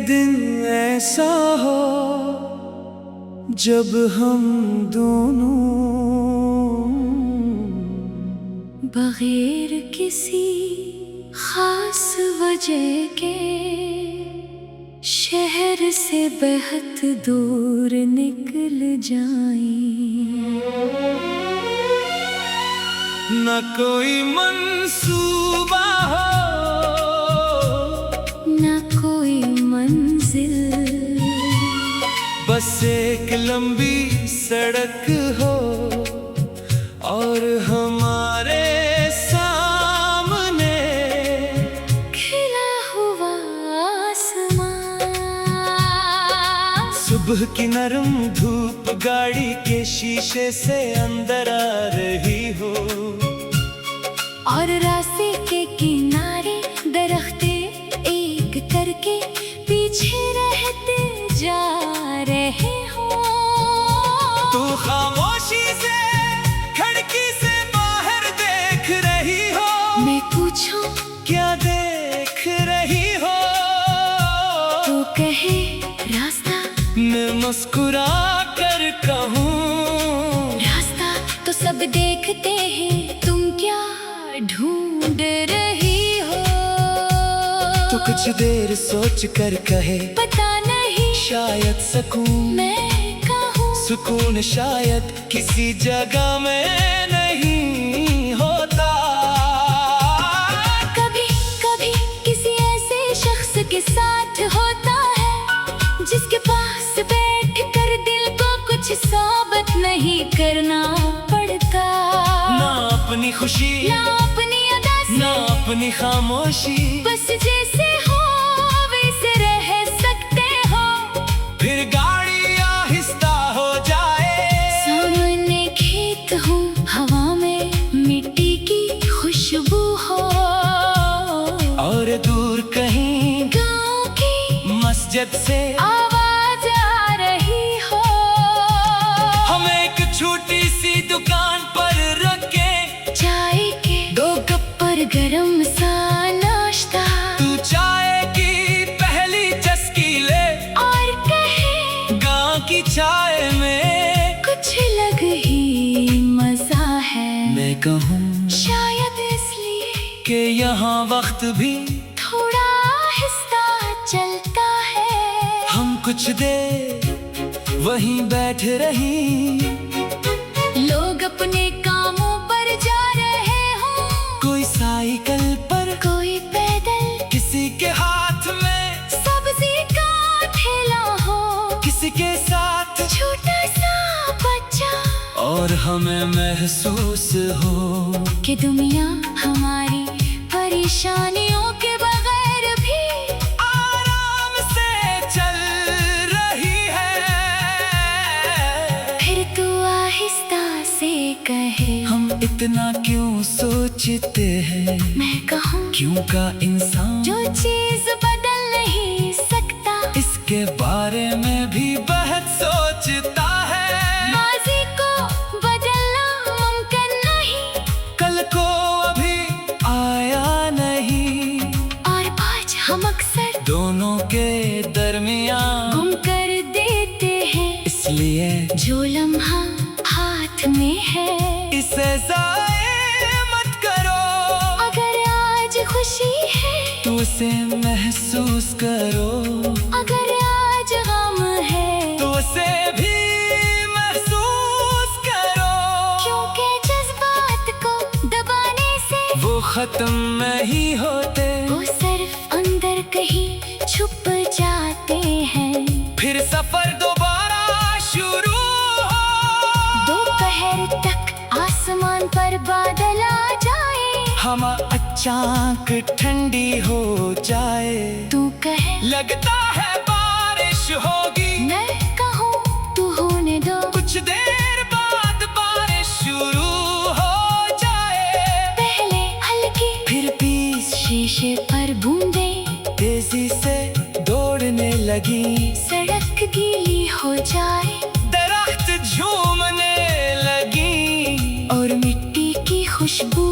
दिन ऐसा हो जब हम दोनों बगैर किसी खास वजह के शहर से बेहद दूर निकल जाएं। न कोई मंसूबा हो न कोई मंजिल, बस एक लंबी सड़क हो और हमारे सामने खिला हुआ आसमां। सुबह की नरम धूप गाड़ी के शीशे से अंदर आ रही हो और रास्ते के किनारे दरख्ते एक करके पीछे रहते जा रहे हो। तू खामोशी से खिड़की से बाहर देख रही हो, मैं पूछूं क्या देख रही हो? तो कहे रास्ता, मैं मुस्कुरा कर कहूँ रास्ता तो सब देखते हैं, तुम क्या ढूंढ रही हो? तो कुछ देर सोच कर कहे पता नहीं, शायद सुकून, मैं कहूँ सुकून शायद किसी जगह में नहीं होता। कभी कभी किसी ऐसे शख्स के साथ होता है जिसके पास बैठ कर दिल को कुछ साबित नहीं करना पड़ता। ना अपनी खुशी ना अपनी अदा से, ना अपनी खामोशी, बस जैसे हो वैसे रह सकते हो। फिर गाड़ी आहिस्ता हो जाए, सामने खेत हो, हवा में मिट्टी की खुशबू हो और दूर कहीं गाँव की मस्जिद से आवाज आ रही हो। हम एक छोटी सी दुकान पर रखे, चाय के दो कप पर गरम सा नाश्ता, तू चाय की पहली चस्की ले और कहे गाँव की चाय में कुछ अलग ही मजा है। मैं कहूँ शायद इसलिए कि यहाँ वक्त भी थोड़ा आहिस्ता चलता है। हम कुछ देर वहीं बैठ रही, लोग अपने कामों पर जा रहे हो, कोई साइकिल पर, कोई पैदल, किसी के हाथ में सब्जी का ठेला हो, किसी के साथ छोटा सा बच्चा। और हमें महसूस हो कि दुनिया हमारी परेशानियों के बगैर भी आराम से चल रही है। फिर तू आहिस्ता से कहे हम इतना क्यों सोचते हैं, मैं कहूँ क्यों का इंसान जो चीज बदल नहीं सकता, इसके बारे में भी बहुत सोचता है। माजी को बदलना मुमकिन नहीं, कल को अभी आया नहीं, और आज हम अक्सर दोनों के दरमियान गुम कर देते हैं। इसलिए जो लम्हा हाथ में है इसे ज़ाया मत करो, अगर आज खुशी है तो उसे महसूस करो, अगर आज गम है तो उसे भी महसूस करो। क्योंकि जज्बात को दबाने से वो खत्म नहीं होते, वो सिर्फ अंदर कहीं छुप जाते हैं। फिर सफर दोबारा शुरू हो, दोपहर तक आसमान पर बादल आ जाए, हम अचानक ठंडी हो जाए, तू कहे लगता है बारिश होगी, मैं कहूँ तू होने दो, कुछ देर बाद बारिश शुरू हो जाए। पहले हल्की फिर बीच शीशे पर बूंदे तेजी से दौड़ने लगी, सड़क गीली हो जाए, दरख्त झूमने लगी और मिट्टी की खुशबू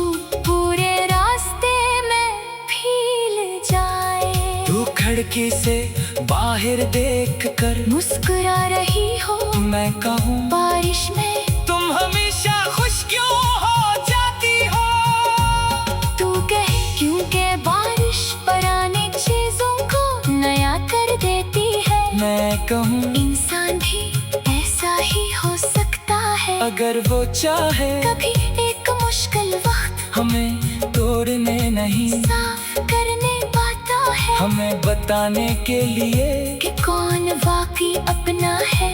पूरे रास्ते में फैल जाए। तू खिड़की से बाहर बाहर देख कर मुस्कुरा रही हो। मैं कहूँ बारिश में तुम हमेशा खुश क्यों हो जाती हो। तू कहे क्योंकि बारिश पुरानी चीजों को नया कर देती है। मैं कहूँ इंसान भी ऐसा ही हो सकता है, अगर वो चाहे कभी एक मुश्किल वक्त हमें तोड़ने नहीं, साफ करने पाता है। हमें बताने के लिए कि कौन वाकई अपना है,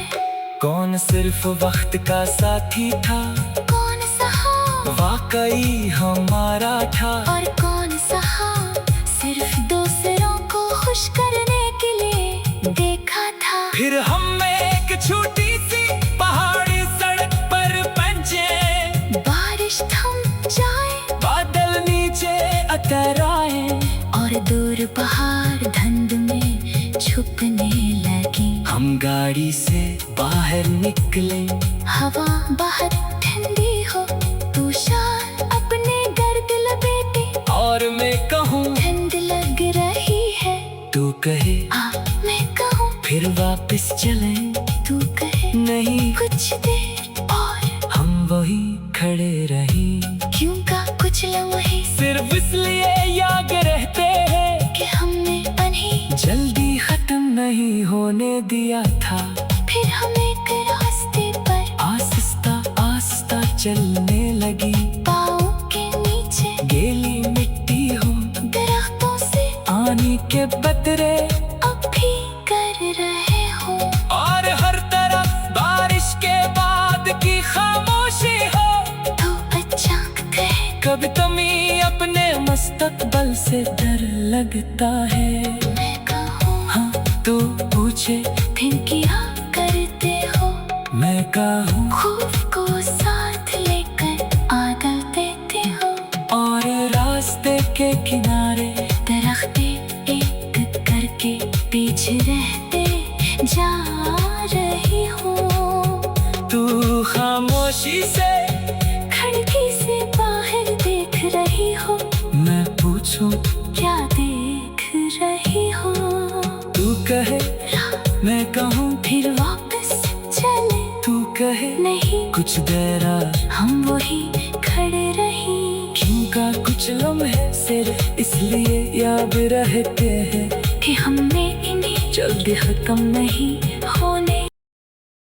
कौन सिर्फ वक्त का साथी था, कौन सहा वाकई हमारा था, और कौन सहा सिर्फ दूसरों को खुश करने के लिए देखा था। फिर हम एक छोटी सी पहाड़ी सड़क पर पहुंचे, बारिश थम जाए, बादल नीचे उतर आए, और दूर पहाड़ धुंध में छुपने लगी। हम गाड़ी से बाहर निकले, हवा बहुत ठंडी हो, तू शाल अपने गर्द लपेटे, और मैं कहूँ ठंड लग रही है। तू कहे हाँ मैं कहूँ फिर वापस चले, तू कहे नहीं कुछ देर और। हम वही खड़े रही, क्यों का कुछ लम्हे सिर्फ इसलिए याद रहते हैं कि हमने उन्हें जल्दी खत्म नहीं होने दिया था। फिर हम एक रास्ते पर आहिस्ता आहिस्ता चलने लगी, पाँव के नीचे गीली मिट्टी हो, दरख्तों से आने के बदरे अब भी कर रहे हो, और हर तरफ बारिश के बाद की खामोशी हो। तो अचानक कहे कभी तुम्हें अपने मुस्तकबिल से डर लगता है। मैं कहूँ हाँ तू पूछे फिर क्या करते हो, मैं कहूँ खूब को साथ लेकर आदल देते हो, और रास्ते के किनारे दरख्ते एक करके पीछे रहते जा रही हूँ। तू खामोशी से खिड़की से बाहर देख रही हो, मैं पूछूं क्या देख रही हो। तू कहे मैं कहूँ फिर वापस चले, तू कहे नहीं कुछ देर हम वही खड़े रही। क्यों का कुछ लम्हे सिर्फ इसलिए याद रहते हैं कि हमने इन्हें जल्दी खत्म नहीं